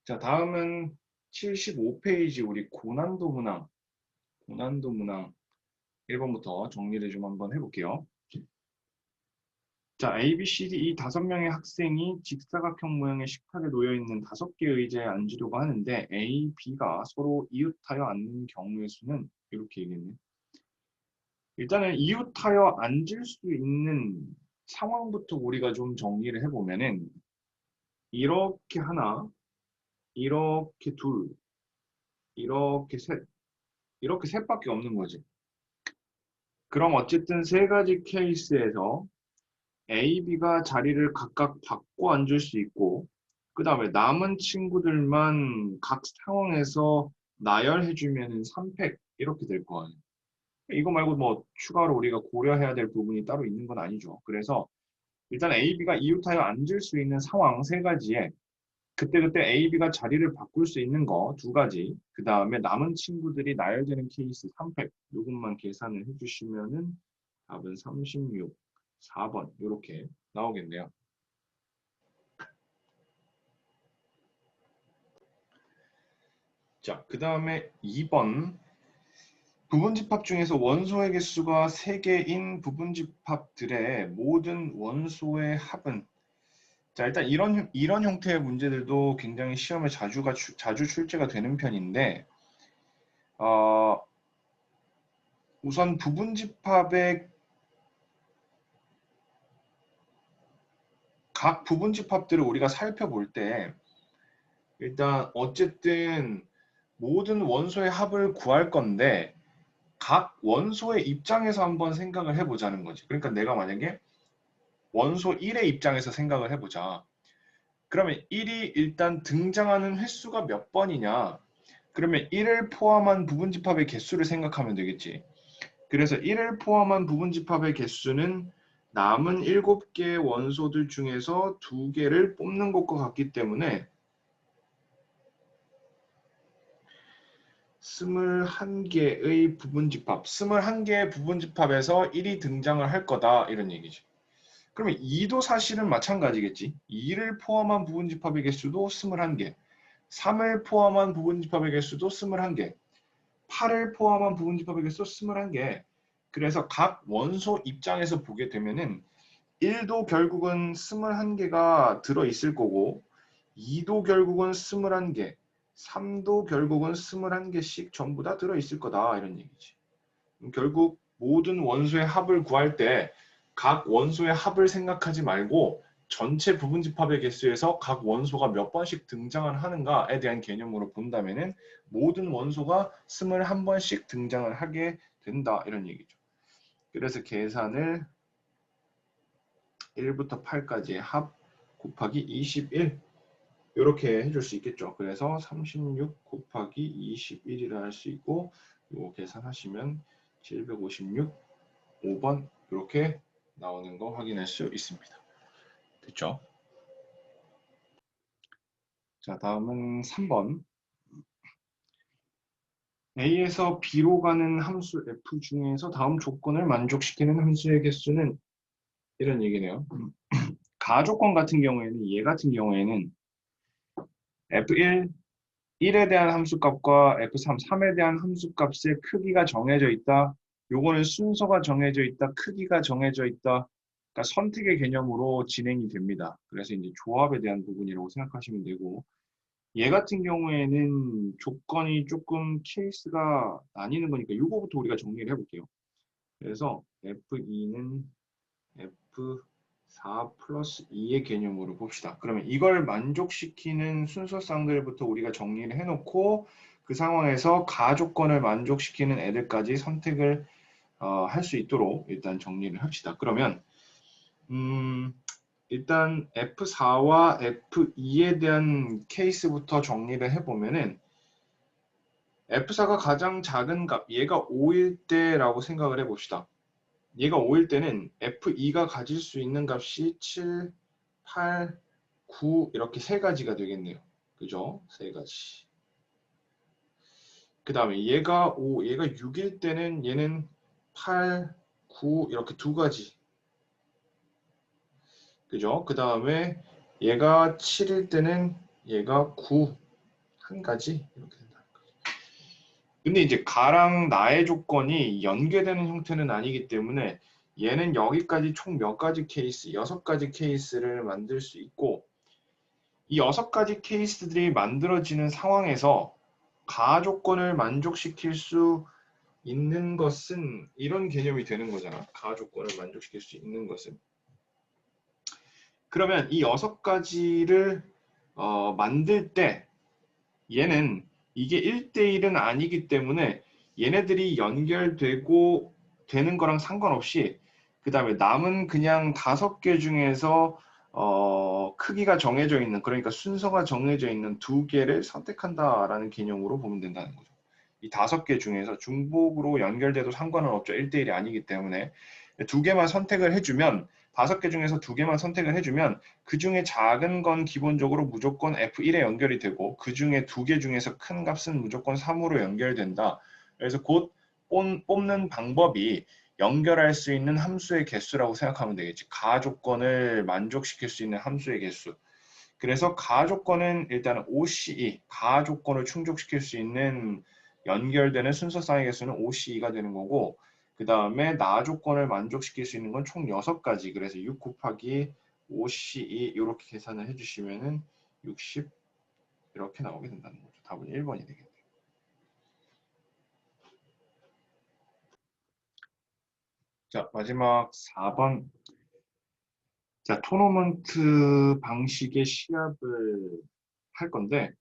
자, 다음은 75페이지 우리 고난도 문항 1번부터 정리를 좀 한번 해볼게요. 자, A, B, C, D 이 5명의 학생이 직사각형 모양의 식탁에 놓여 있는 5개의 의자에 앉으려고 하는데 A, B가 서로 이웃하여 앉는 경우의 수는 이렇게 얘기했네요. 일단은 이웃하여 앉을 수 있는 상황부터 우리가 좀 정리를 해보면은 이렇게 하나, 이렇게 둘, 이렇게 셋, 이렇게 셋밖에 없는 거지. 그럼 어쨌든 세 가지 케이스에서 A, B가 자리를 각각 바꿔 앉을 수 있고, 그 다음에 남은 친구들만 각 상황에서 나열해주면 3팩 이렇게 될 거 아니에요. 이거 말고 뭐 추가로 우리가 고려해야 될 부분이 따로 있는 건 아니죠. 그래서 일단 A, B가 이웃하여 앉을 수 있는 상황 세 가지에 그때그때 A, B가 자리를 바꿀 수 있는 거 두 가지, 그 다음에 남은 친구들이 나열되는 케이스 3팩, 이것만 계산을 해주시면은 답은 36, 4번 이렇게 나오겠네요. 자, 그 다음에 2번 부분집합 중에서 원소의 개수가 3개인 부분집합들의 모든 원소의 합은 자, 일단 이런 형태의 문제들도 굉장히 시험에 자주 출제가 되는 편인데 어, 우선 부분집합의 각 부분집합들을 우리가 살펴볼 때 일단 어쨌든 모든 원소의 합을 구할 건데 각 원소의 입장에서 한번 생각을 해보자는 거지. 그러니까 내가 만약에 원소 1의 입장에서 생각을 해보자. 그러면 1이 일단 등장하는 횟수가 몇 번이냐? 그러면 1을 포함한 부분집합의 개수를 생각하면 되겠지. 그래서 1을 포함한 부분집합의 개수는 남은 7개의 원소들 중에서 2개를 뽑는 것과 같기 때문에 21개의 부분집합, 21개의 부분집합에서 1이 등장을 할 거다 이런 얘기지. 그러면 2도 사실은 마찬가지겠지. 2를 포함한 부분집합의 개수도 21개, 3을 포함한 부분집합의 개수도 21개, 8을 포함한 부분집합의 개수 21개. 그래서 각 원소 입장에서 보게 되면은 1도 결국은 21개가 들어있을 거고 2도 결국은 21개, 3도 결국은 21개씩 전부 다 들어있을 거다 이런 얘기지. 결국 모든 원소의 합을 구할 때 각 원소의 합을 생각하지 말고 전체 부분집합의 개수에서 각 원소가 몇 번씩 등장을 하는가에 대한 개념으로 본다면은 모든 원소가 21번씩 등장을 하게 된다 이런 얘기죠. 그래서 계산을 1부터 8까지의 합 곱하기 21 이렇게 해줄 수 있겠죠. 그래서 36 곱하기 21이라 할 수 있고 이거 계산하시면 756 5번 이렇게 나오는 거 확인할 수 있습니다. 됐죠? 자, 다음은 3번. A에서 B로 가는 함수 F 중에서 다음 조건을 만족시키는 함수의 개수는 이런 얘기네요. 가조건 같은 경우에는 얘 같은 경우에는 F1, 1에 대한 함수값과 F3, 3에 대한 함수값의 크기가 정해져 있다. 요거는 순서가 정해져 있다. 크기가 정해져 있다. 그러니까 선택의 개념으로 진행이 됩니다. 그래서 이제 조합에 대한 부분이라고 생각하시면 되고 얘 같은 경우에는 조건이 조금 케이스가 나뉘는 거니까 이거부터 우리가 정리를 해볼게요. 그래서 F2는 F4 플러스 2의 개념으로 봅시다. 그러면 이걸 만족시키는 순서쌍들부터 우리가 정리를 해놓고 그 상황에서 가조건을 만족시키는 애들까지 선택을 할 수 있도록 일단 정리를 합시다. 그러면 일단 F4와 F2에 대한 케이스부터 정리를 해보면은 F4가 가장 작은 값, 얘가 5일 때라고 생각을 해봅시다. 얘가 5일 때는 F2가 가질 수 있는 값이 7, 8, 9 이렇게 세 가지가 되겠네요. 그죠? 세 가지. 그 다음에 얘가 6일 때는 얘는 8, 9 이렇게 두 가지. 그죠? 그 다음에 얘가 7일 때는 얘가 9 한 가지 이렇게 된다. 근데 이제 가랑 나의 조건이 연계되는 형태는 아니기 때문에 얘는 여기까지 총 몇 가지 케이스, 6가지 케이스를 만들 수 있고 이 6가지 케이스들이 만들어지는 상황에서 가 조건을 만족시킬 수 있는 것은 이런 개념이 되는 거잖아. 가 조건을 만족시킬 수 있는 것은. 그러면 이 6가지를 만들 때 얘는 이게 1대1은 아니기 때문에 얘네들이 연결되고 되는 거랑 상관없이 그 다음에 남은 그냥 5개 중에서 크기가 정해져 있는 그러니까 순서가 정해져 있는 2개를 선택한다라는 개념으로 보면 된다는 거죠. 이 5개 중에서 중복으로 연결돼도 상관은 없죠. 1대1이 아니기 때문에 2개만 선택을 해주면 5개 중에서 2개만 선택을 해주면 그 중에 작은 건 기본적으로 무조건 F1에 연결이 되고 그 중에 2개 중에서 큰 값은 무조건 3으로 연결된다. 그래서 곧 뽑는 방법이 연결할 수 있는 함수의 개수라고 생각하면 되겠지. 가 조건을 만족시킬 수 있는 함수의 개수. 그래서 가 조건은 일단은 OCE, 가 조건을 충족시킬 수 있는 연결되는 순서쌍의 개수는 OCE가 되는 거고 그 다음에 나 조건을 만족시킬 수 있는 건 총 6가지. 그래서 6 곱하기 OCE 이렇게 계산을 해주시면은 60 이렇게 나오게 된다는 거죠. 답은 1번이 되겠네요. 자, 마지막 4번. 자, 토너먼트 방식의 시합을 할 건데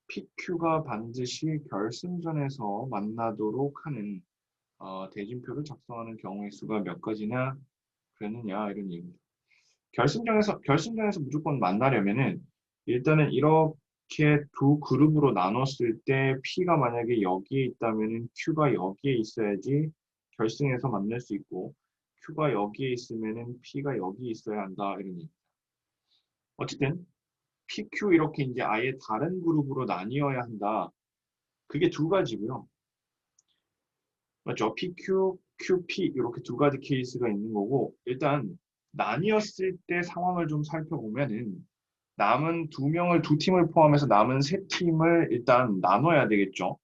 PQ가 반드시 결승전에서 만나도록 하는 대진표를 작성하는 경우의 수가 몇 가지나 되느냐 이런 얘기입니다. 결승전에서 무조건 만나려면은 일단은 이렇게 두 그룹으로 나눴을 때 P가 만약에 여기에 있다면은 Q가 여기에 있어야지 결승에서 만날 수 있고 Q가 여기에 있으면은 P가 여기에 있어야 한다 이런 얘기. 어쨌든 PQ 이렇게 이제 아예 다른 그룹으로 나뉘어야 한다. 그게 2가지고요. 맞죠? PQ, QP 이렇게 2가지 케이스가 있는 거고 일단 나뉘었을 때 상황을 좀 살펴보면은 남은 2명을 2팀을 포함해서 남은 3팀을 일단 나눠야 되겠죠.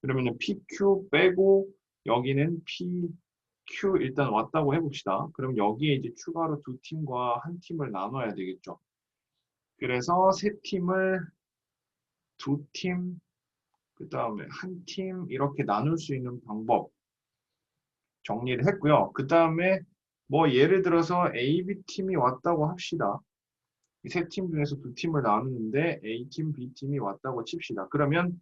그러면은 PQ 빼고 여기는 PQ 일단 왔다고 해봅시다. 그럼 여기에 이제 추가로 2팀과 1팀을 나눠야 되겠죠. 그래서 3팀을 2팀, 그 다음에 1팀 이렇게 나눌 수 있는 방법 정리를 했고요. 그 다음에 뭐 예를 들어서 A, B팀이 왔다고 합시다. 이 3팀 중에서 2팀을 나누는데 A팀, B팀이 왔다고 칩시다. 그러면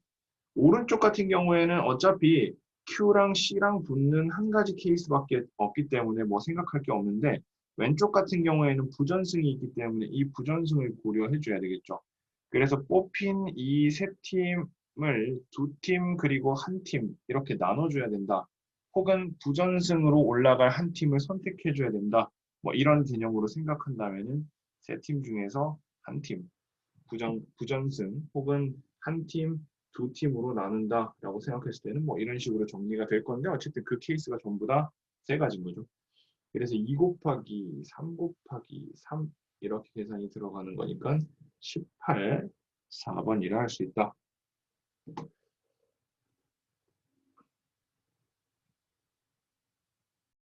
오른쪽 같은 경우에는 어차피 Q랑 C랑 붙는 한 가지 케이스밖에 없기 때문에 뭐 생각할 게 없는데 왼쪽 같은 경우에는 부전승이 있기 때문에 이 부전승을 고려해 줘야 되겠죠. 그래서 뽑힌 이 3팀을 2팀 그리고 1팀 이렇게 나눠줘야 된다. 혹은 부전승으로 올라갈 1팀을 선택해 줘야 된다. 뭐 이런 개념으로 생각한다면은 3팀 중에서 1팀 부전승 혹은 1팀, 2팀으로 나눈다라고 생각했을 때는 뭐 이런 식으로 정리가 될 건데 어쨌든 그 케이스가 전부 다 3가지인 거죠. 그래서 2 곱하기 3 곱하기 3 이렇게 계산이 들어가는 거니까 18, 4번이라 할 수 있다.